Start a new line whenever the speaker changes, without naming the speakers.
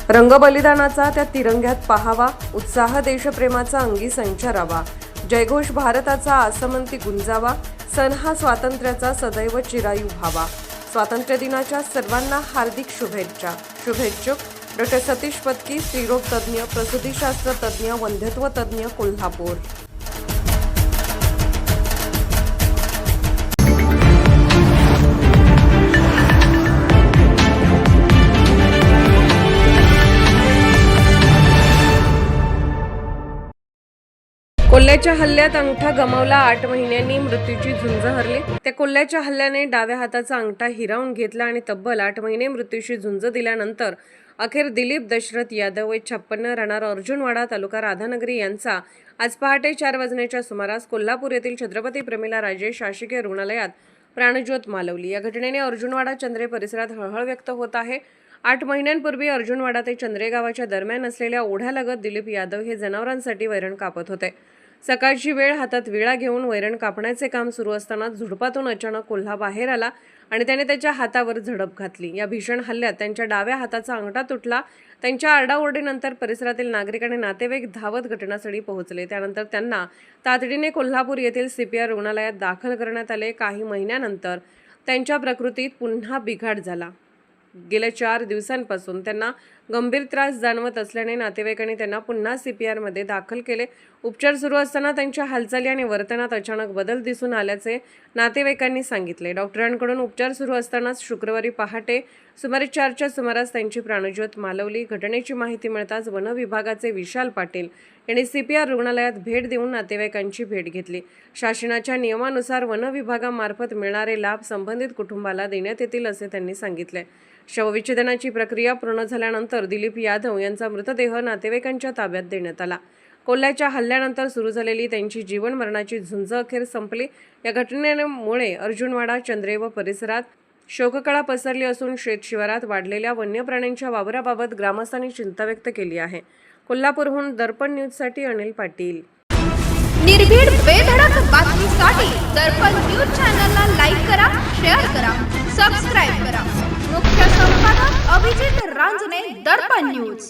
रंगबलिदानाचा त्या तिरंग्यात पाहावा, उत्साह देशप्रेमाचा अंगी संचारावा, जयघोष भारताचा आसमंती गुंजावा, सण हा स्वातंत्र्याचा सदैव चिरायू व्हावा। स्वातंत्र्य दिनाच्या सर्वांना हार्दिक शुभेच्छा। शुभेच्छुक डॉ. सतीश पत्की, स्त्रीरोग तज्ञ, प्रसूतीशास्त्र तज्ञ, वंध्यत्व तज्ञ, कोल्हापूर। कोल्ह्याच्या हल्ल्यात अंगठा गमावला, 8 महिन्यांनी मृत्यूची झुंज हरली। त्या कोल्ह्याच्या हल्ल्याने डाव्या हाताचा अंगठा हिरावून घेतला आणि तब्बल 8 महिने मृत्यूची झुंज दिल्यानंतर अखेर दिलीप दशरथ यादव वय 56 राहणार अर्जुनवाडा तालुका राधानगरी यांचा आज पहाटे 4 वाजण्याच्या सुमारास कोल्हापूर येथील छत्रपती प्रमिला राजे शासकीय रुग्णालयात प्राणज्योत मालवली। या घटनेने अर्जुनवाडा चंद्रे परिसरात हळहळ व्यक्त होत आहे। 8 महिन्यांपूर्वी अर्जुनवाडा ते चंद्रे गावाच्या दरम्यान असलेल्या ओढ्यालगत दिलीप यादव हे जनावरांसाठी वैरण कापत होते। सकाळची वेळ, हातात विळा घेऊन वैरण कापण्याचे काम सुरू असताना झुडपातून अचानक कोल्हा बाहेर आला आणि त्याने त्याच्या हातावर झडप घातली। या भीषण हल्ल्यात त्यांच्या डाव्या हाताचा अंगठा तुटला। त्यांच्या आरडाओरडीनंतर परिसरातील नागरिक आणि नातेवाईक धावत घटनास्थळी पोहोचले। त्यानंतर त्यांना तातडीने कोल्हापूर येथील CPR रुग्णालयात दाखल करण्यात आले। काही महिन्यानंतर त्यांच्या प्रकृतीत पुन्हा बिघाड झाला। गेल्या 4 दिवसांपासून त्यांना गंभीर त्रास जाणवत असल्याने नातेवाईकांनी त्यांना पुन्हा CPR मध्ये दाखल केले। उपचार सुरू असताना त्यांच्या हालचाली आणि वर्तनात अचानक बदल दिसून आल्याचे नातेवाईकांनी सांगितले। डॉक्टरांकडून उपचार सुरू असतानाच शुक्रवारी पहाटे सुमारे 4च्या सुमारास त्यांची प्राणज्योत मालवली। घटनेची माहिती मिळताच वन विभागाचे विशाल पाटील यांनी CPR रुग्णालयात भेट देऊन नातेवाईकांची भेट घेतली। शासनाच्या नियमानुसार वन विभागामार्फत मिळणारे लाभ संबंधित कुटुंबाला देण्यात येतील असे त्यांनी सांगितले। शवविच्छेदनाची प्रक्रिया पूर्ण झाल्यानंतर दिलीप यादव यांचा मृतदेह नातेवाईकांच्या ताब्यात देण्यात आला। कोल्ह्याच्या हल्ल्यानंतर सुरू झालेली त्यांची जीवन मरणाची झुंज अखेर संपली। या घटनेमुळे अर्जुनवाडा चंद्रे व परिसरात शोककळा पसरली असून शेतशिवारात वाढलेल्या वन्य प्राण्यांच्या वावराबाबत ग्रामस्थांनी चिंता व्यक्त केली आहे। कोल्हापूरहून दर्पण न्यूजसाठी अनिल पाटील।
निर्भीड बेधडक बातमीसाठी दर्पण न्यूज चॅनलला लाईक करा, शेअर करा, सबस्क्राइब करा। मुख्य संपादक अभिजित रांजणे, दर्पण न्यूज।